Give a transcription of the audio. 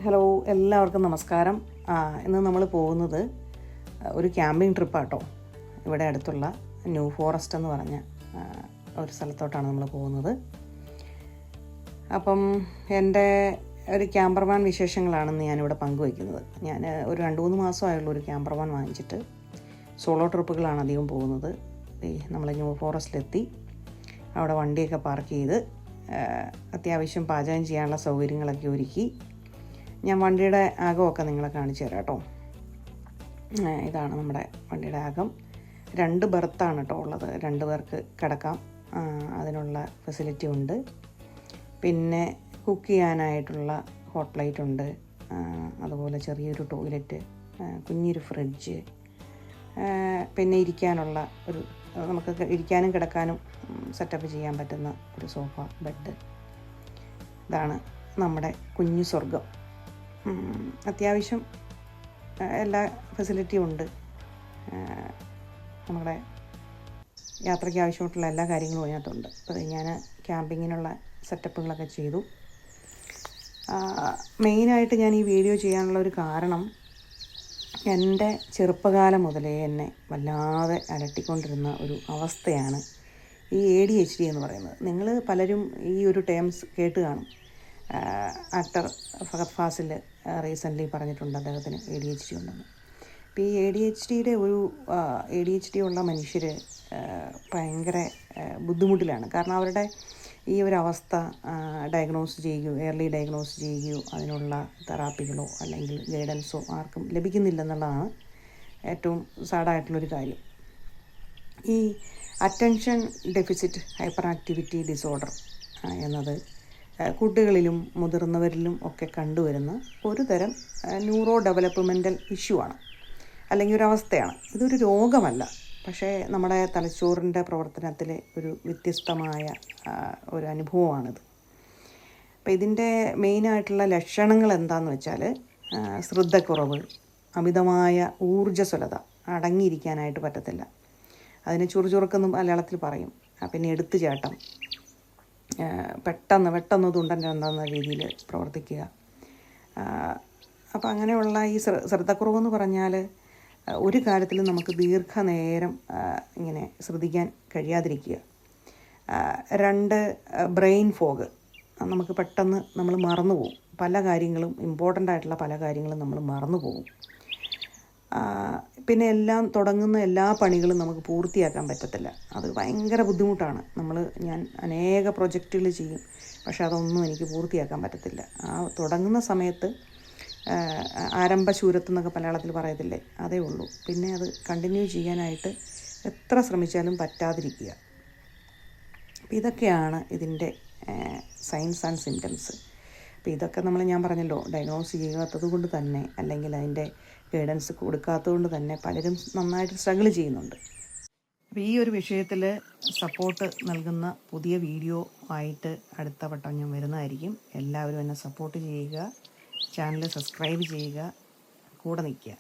Hello, എല്ലാവർക്കും നമസ്കാരം. ഇന്ന് നമ്മൾ പോകുന്നത് ഒരു ക്യാമ്പിംഗ് ട്രിപ്പാട്ടോ. ഇവിടെ അടുത്തുള്ള ന്യൂ ഫോറസ്റ്റ് എന്ന് പറഞ്ഞ ഒരു സ്ഥലത്തോട്ടാണ് നമ്മൾ പോകുന്നത്. അപ്പം എൻ്റെ ഒരു ക്യാമ്പർ വാൻ വിശേഷങ്ങളാണെന്ന് ഞാനിവിടെ പങ്കുവയ്ക്കുന്നത്. ഞാൻ ഒരു 2-3 മാസമായുള്ള ഒരു ക്യാമ്പർ വാൻ വാങ്ങിച്ചിട്ട് സോളോ ട്രിപ്പുകളാണ് അധികം പോകുന്നത്. നമ്മൾ ന്യൂ ഫോറസ്റ്റിലെത്തി അവിടെ വണ്ടിയൊക്കെ പാർക്ക് ചെയ്ത് അത്യാവശ്യം പാചകം ചെയ്യാനുള്ള സൗകര്യങ്ങളൊക്കെ ഒരുക്കി ഞാൻ വണ്ടിയുടെ അകമൊക്കെ നിങ്ങളെ കാണിച്ചു തരാം കേട്ടോ. ഇതാണ് നമ്മുടെ വണ്ടിയുടെ അകം. 2 ബെർത്താണ് കേട്ടോ ഉള്ളത്. 2 പേർക്ക് കിടക്കാം, അതിനുള്ള ഫെസിലിറ്റി ഉണ്ട്. പിന്നെ കുക്ക് ചെയ്യാനായിട്ടുള്ള ഹോട്ട് പ്ലേറ്റ് ഉണ്ട്. അതുപോലെ ചെറിയൊരു ടോയ്ലറ്റ്, കുഞ്ഞൊരു ഫ്രിഡ്ജ്, പിന്നെ ഇരിക്കാനുള്ള ഒരു നമുക്ക് ഇരിക്കാനും കിടക്കാനും സെറ്റപ്പ് ചെയ്യാൻ പറ്റുന്ന ഒരു സോഫ, ബെഡ്. ഇതാണ് നമ്മുടെ കുഞ്ഞു സ്വർഗം. അത്യാവശ്യം എല്ലാ ഫെസിലിറ്റിയും ഉണ്ട്. നമ്മുടെ യാത്രയ്ക്ക് ആവശ്യമായിട്ടുള്ള എല്ലാ കാര്യങ്ങളും അതിനകത്തുണ്ട്. അപ്പോൾ ഞാൻ ക്യാമ്പിങ്ങിനുള്ള സെറ്റപ്പുകളൊക്കെ ചെയ്തു. മെയിനായിട്ട് ഞാൻ ഈ വീഡിയോ ചെയ്യാനുള്ള ഒരു കാരണം, എൻ്റെ ചെറുപ്പകാലം മുതലേ എന്നെ വല്ലാതെ അലട്ടിക്കൊണ്ടിരുന്ന ഒരു അവസ്ഥയാണ് ഈ ADHD എന്ന് പറയുന്നത്. നിങ്ങൾ പലരും ഈ ഒരു ടേംസ് കേട്ട് കാണും. ആക്ടർ ഫഹദ് ഫാസിൽ റീസെൻ്റ്ലി പറഞ്ഞിട്ടുണ്ട് അദ്ദേഹത്തിന് ADHD ഉണ്ടെന്ന്. അപ്പോൾ ഈ ADHD ഉള്ള മനുഷ്യർ ഭയങ്കര ബുദ്ധിമുട്ടിലാണ്. കാരണം അവരുടെ ഈ ഒരു അവസ്ഥ ഡയഗ്നോസ് ചെയ്യുകയോ ഏർലി ഡയഗ്നോസ് ചെയ്യുകയോ അതിനുള്ള തെറാപ്പികളോ അല്ലെങ്കിൽ ഗൈഡൻസോ ആർക്കും ലഭിക്കുന്നില്ലെന്നുള്ളതാണ് ഏറ്റവും സാഡായിട്ടുള്ളൊരു കാര്യം. ഈ attention deficit hyper activity disorder എന്നത് കുട്ടികളിലും മുതിർന്നവരിലും ഒക്കെ കണ്ടുവരുന്ന ഒരു തരം ന്യൂറോ ഡെവലപ്മെൻ്റൽ ഇഷ്യൂ ആണ്, അല്ലെങ്കിൽ ഒരു അവസ്ഥയാണ്. ഇതൊരു രോഗമല്ല, പക്ഷേ നമ്മുടെ തലച്ചോറിൻ്റെ പ്രവർത്തനത്തിലെ ഒരു വ്യത്യസ്തമായ ഒരു അനുഭവമാണിത്. അപ്പോൾ ഇതിൻ്റെ മെയിനായിട്ടുള്ള ലക്ഷണങ്ങൾ എന്താണെന്ന് വെച്ചാൽ, ശ്രദ്ധക്കുറവ്, അമിതമായ ഊർജ്ജസ്വലത, അടങ്ങിയിരിക്കാനായിട്ട് പറ്റത്തില്ല. അതിന് ചുറുചുറുക്കെന്ന് മലയാളത്തിൽ പറയും. പിന്നെ എടുത്തുചാട്ടം, പെട്ടെന്ന് തുണ്ടൻ എന്താന്ന രീതിയിൽ പ്രവർത്തിക്കുക. അപ്പോൾ അങ്ങനെയുള്ള ഈ ശ്രദ്ധക്കുറവെന്ന് പറഞ്ഞാൽ ഒരു കാര്യത്തിലും നമുക്ക് ദീർഘനേരം ഇങ്ങനെ ശ്രദ്ധിക്കാൻ കഴിയാതിരിക്കുക. 2 ബ്രെയിൻ ഫോഗ്, നമുക്ക് പെട്ടെന്ന് നമ്മൾ മറന്നു പോകും. പല കാര്യങ്ങളും, ഇമ്പോർട്ടൻ്റ് ആയിട്ടുള്ള പല കാര്യങ്ങളും നമ്മൾ മറന്നു പോകും. പിന്നെ തുടങ്ങുന്ന എല്ലാ പണികളും നമുക്ക് പൂർത്തിയാക്കാൻ പറ്റത്തില്ല. അത് ഭയങ്കര ബുദ്ധിമുട്ടാണ്. ഞാൻ അനേക പ്രൊജക്റ്റുകൾ ചെയ്യും, പക്ഷെ അതൊന്നും എനിക്ക് പൂർത്തിയാക്കാൻ പറ്റത്തില്ല. തുടങ്ങുന്ന സമയത്ത് ആരംഭശൂരത്ത് എന്നൊക്കെ മലയാളത്തിൽ പറയത്തില്ലേ, അതേ ഉള്ളൂ. പിന്നെ അത് കണ്ടിന്യൂ ചെയ്യാനായിട്ട് എത്ര ശ്രമിച്ചാലും പറ്റാതിരിക്കുക. അപ്പോൾ ഇതൊക്കെയാണ് ഇതിൻ്റെ സൈൻസ് ആൻഡ് സിംറ്റംസ്. അപ്പോൾ ഇതൊക്കെ ഞാൻ പറഞ്ഞല്ലോ, ഡയഗ്നോസ് ചെയ്യാത്തത് കൊണ്ട് തന്നെ, അല്ലെങ്കിൽ അതിൻ്റെ ഗൈഡൻസ് കൊടുക്കാത്തത് കൊണ്ട് തന്നെ പലരും നന്നായിട്ട് സ്ട്രഗിൾ ചെയ്യുന്നുണ്ട്. അപ്പോൾ ഈ ഒരു വിഷയത്തിൽ സപ്പോർട്ട് നൽകുന്ന പുതിയ വീഡിയോ ആയിട്ട് അടുത്ത വട്ടം ഞാൻ വരുന്നതായിരിക്കും. എല്ലാവരും എന്നെ സപ്പോർട്ട് ചെയ്യുക, ചാനൽ സബ്സ്ക്രൈബ് ചെയ്യുക, കൂടെ നിൽക്കുക.